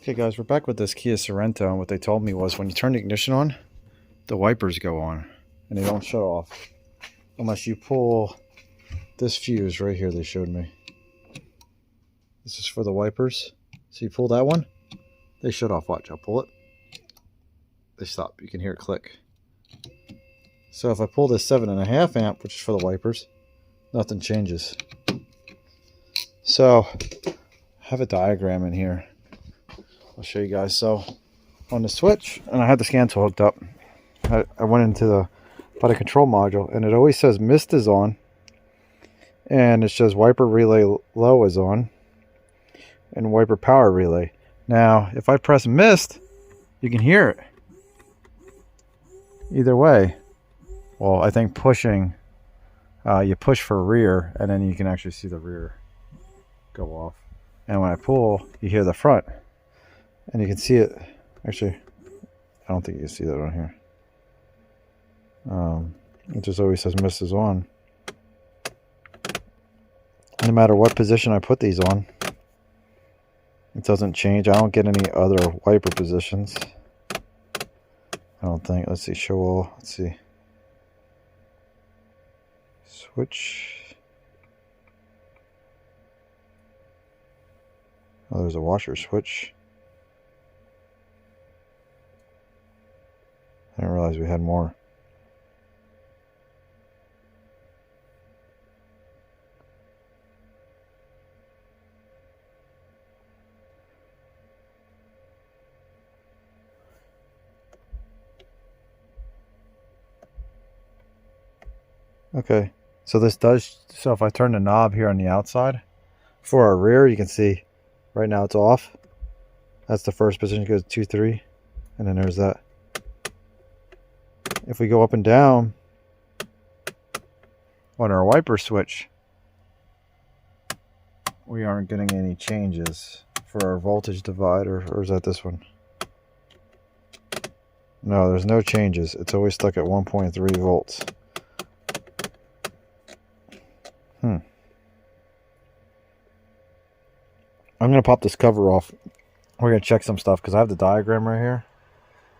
Okay guys, we're back with this Kia Sorento, and what they told me was when you turn the ignition on, the wipers go on and they don't shut off unless you pull this fuse right here. They showed me this is for the wipers, so you pull that one, they shut off. Watch, I'll pull it, they stop. You can hear it click. So if I pull this 7.5 amp, which is for the wipers, nothing changes. So I have a diagram in here, I'll show you guys. So on the switch, and I had the scan tool hooked up, I went into the control module, and it always says mist is on, and it says wiper relay low is on, and wiper power relay. Now if I press mist, you can hear it either way. Well, I think pushing, you push for rear, and then you can actually see the rear go off. And when I pull, you hear the front, and you can see it. Actually, I don't think you can see that on here. It just always says mist is on. No matter what position I put these on, it doesn't change. I don't get any other wiper positions, I don't think. Let's see, show all. Let's see. Switch. Oh, there's a washer switch. I didn't realize we had more. Okay, so this does, so if I turn the knob here on the outside, for our rear, you can see right now it's off. That's the first position, goes 2, 3, and then there's that. If we go up and down on our wiper switch, we aren't getting any changes for our voltage divider. Or is that this one? No, there's no changes. It's always stuck at 1.3 volts. I'm going to pop this cover off. We're going to check some stuff because I have the diagram right here.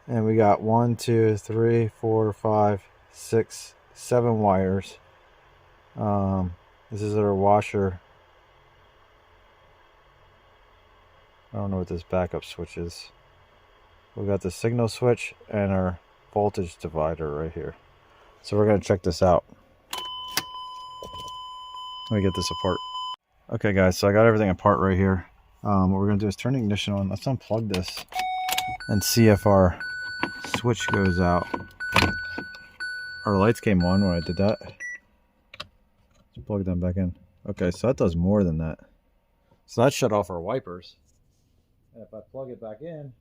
And we got 1, 2, 3, 4, 5, 6, 7 wires. This is our washer. I don't know what this backup switch is. We got the signal switch and our voltage divider right here. So we're going to check this out. Let me get this apart. Okay guys, so I got everything apart right here. What we're going to do is turn the ignition on. Let's unplug this and see if our switch goes out. Our lights came on when I did that. Let's plug them back in. Okay, so that does more than that. So that shut off our wipers. And if I plug it back in,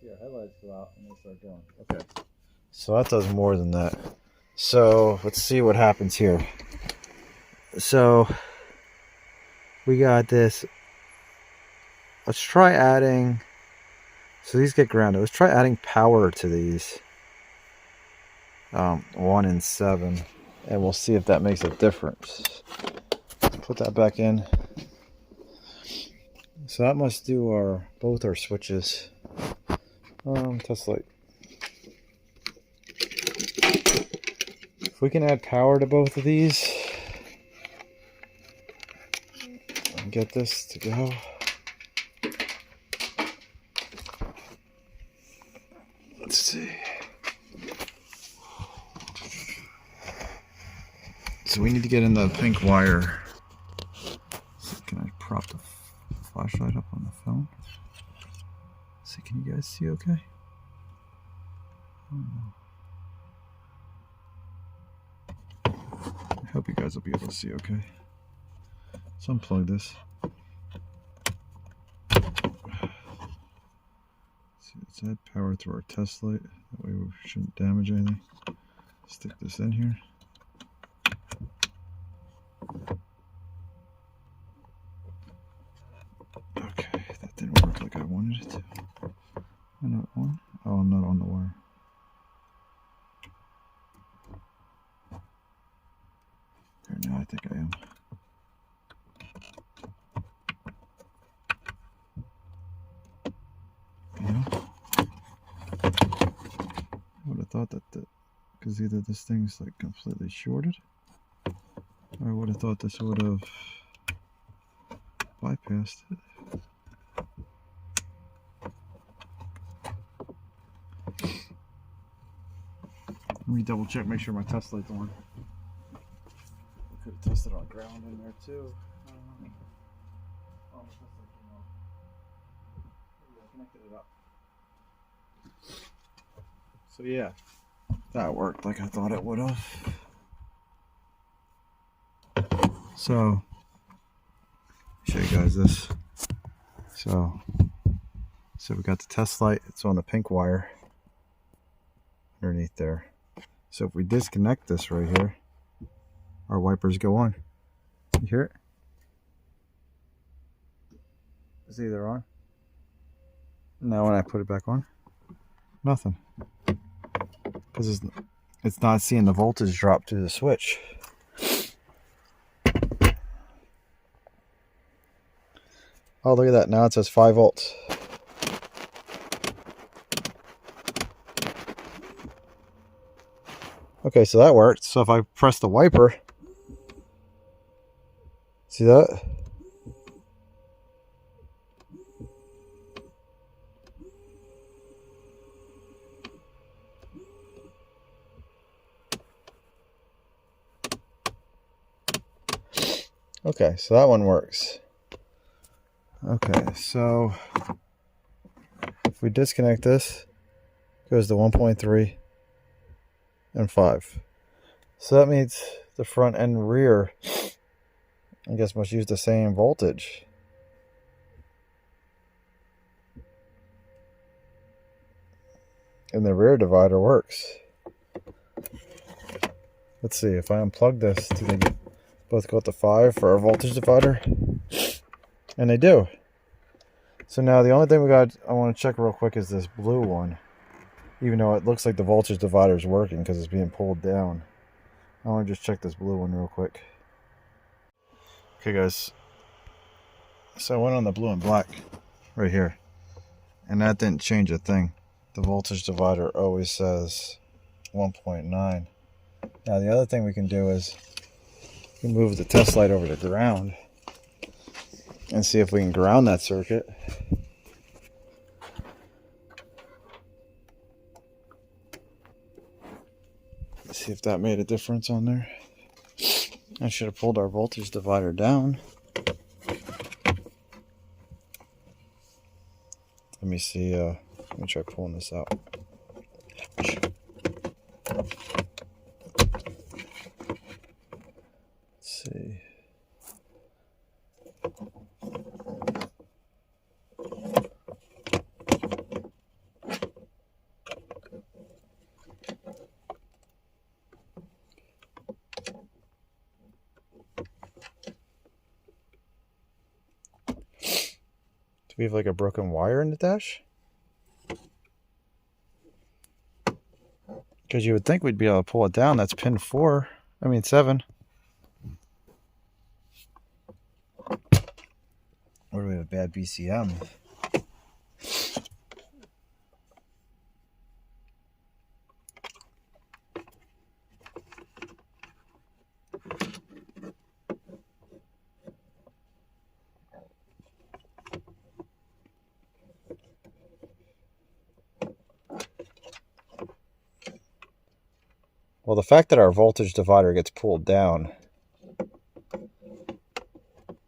see our headlights go out and they start going. Okay, so that does more than that. So let's see what happens here. So we got this. Let's try adding, so these get grounded. Let's try adding power to these 1 and 7, and we'll see if that makes a difference. Put that back in. So that must do our both our switches. Testlight. If we can add power to both of these and get this to go. Let's see. So we need to get in the pink wire. So can I prop the flashlight up on the phone? So can you guys see okay? I hope you guys will be able to see okay. So unplug this. So let's add power through our test light. That way we shouldn't damage anything. Stick this in here. Okay, that didn't work like I wanted it to. I'm not on. Oh, I'm not on the wire. There, now I think I am. because either this thing's like completely shorted, or I would have thought this would have bypassed it. Let me double check, make sure my test light's on. I could have tested on ground in there too. Oh, the test light came on. Maybe I connected it up. So yeah, that worked like I thought it would have. So, show you guys this. So we got the test light. It's on the pink wire underneath there. So if we disconnect this right here, our wipers go on. You hear it? Is it either on? Now when I put it back on, nothing. Because it's not seeing the voltage drop through the switch. Oh, look at that. Now it says 5 volts. Okay, so that worked. So if I press the wiper, see that? Okay, so that one works. Okay, so if we disconnect this, it goes to 1.3 and 5. So that means the front and rear, I guess, must use the same voltage. And the rear divider works. Let's see, if I unplug this, do they both go up to 5 for our voltage divider? And they do. So now the only thing I want to check real quick is this blue one. Even though it looks like the voltage divider is working because it's being pulled down. I want to just check this blue one real quick. Okay guys, so I went on the blue and black right here, and that didn't change a thing. The voltage divider always says 1.9. Now the other thing we can do is we can move the test light over to ground and see if we can ground that circuit. Let's see if that made a difference on there. I should have pulled our voltage divider down. Let me see, let me try pulling this out. Let's see. We have like a broken wire in the dash? Because you would think we'd be able to pull it down. That's pin 7. Or do we have a bad BCM? Well, the fact that our voltage divider gets pulled down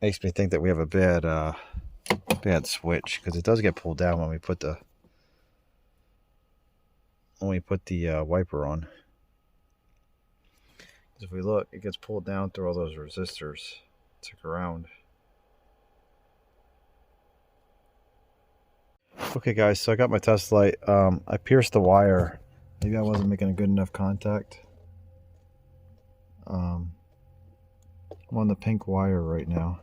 makes me think that we have a bad switch, because it does get pulled down when we put the wiper on. If we look, it gets pulled down through all those resistors to ground. Okay guys, so I got my test light. I pierced the wire. Maybe I wasn't making a good enough contact. I'm on the pink wire right now.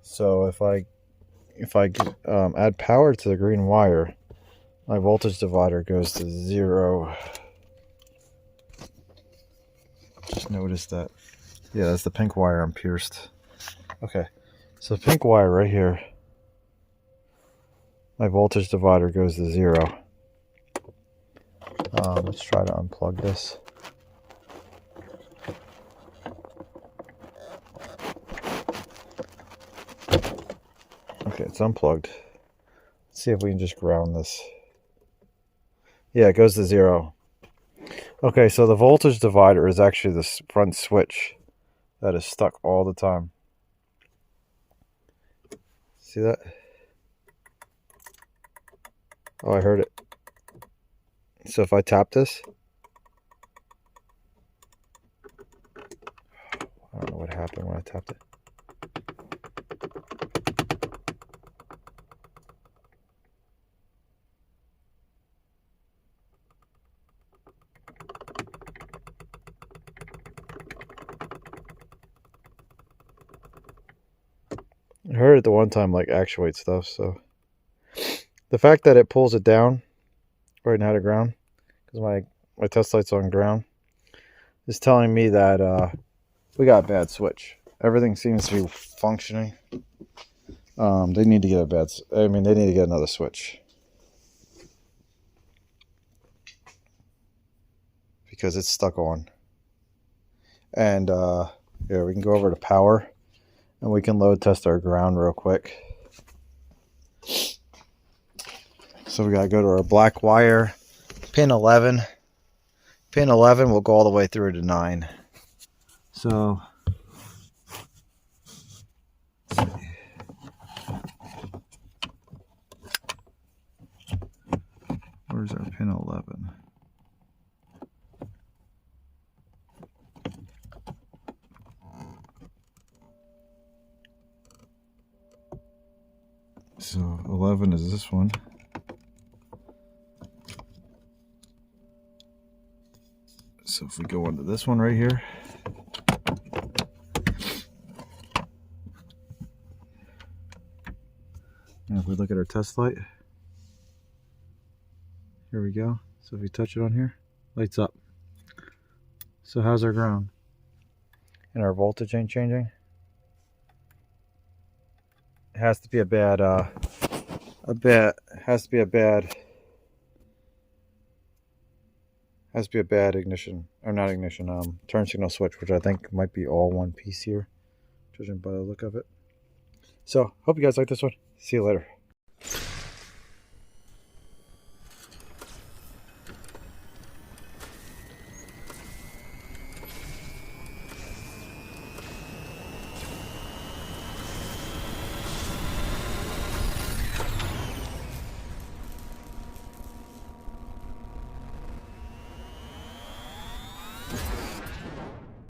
So if I add power to the green wire, my voltage divider goes to 0. Just noticed that. Yeah, that's the pink wire I'm pierced. Okay, so the pink wire right here, my voltage divider goes to 0. Let's try to unplug this. Okay, it's unplugged. Let's see if we can just ground this. Yeah, it goes to 0. Okay, so the voltage divider is actually this front switch that is stuck all the time. See that? Oh, I heard it. So if I tap this, I don't know what happened when I tapped it. I heard it the one time like actuate stuff, so the fact that it pulls it down right now to ground, because my test light's on ground, is telling me that we got a bad switch. Everything seems to be functioning. They need to get they need to get another switch, because it's stuck on. And here, we can go over to power, and we can load test our ground real quick. So we gotta go to our black wire, pin 11. Pin 11 will go all the way through to 9. So where's our pin 11? So 11 is this one. So if we go into this one right here, and if we look at our test light, here we go. So if we touch it on here, lights up. So how's our ground? And our voltage ain't changing? It has to be a bad ignition, or not ignition, turn signal switch, which I think might be all one piece here, judging by the look of it. So hope you guys like this one. See you later.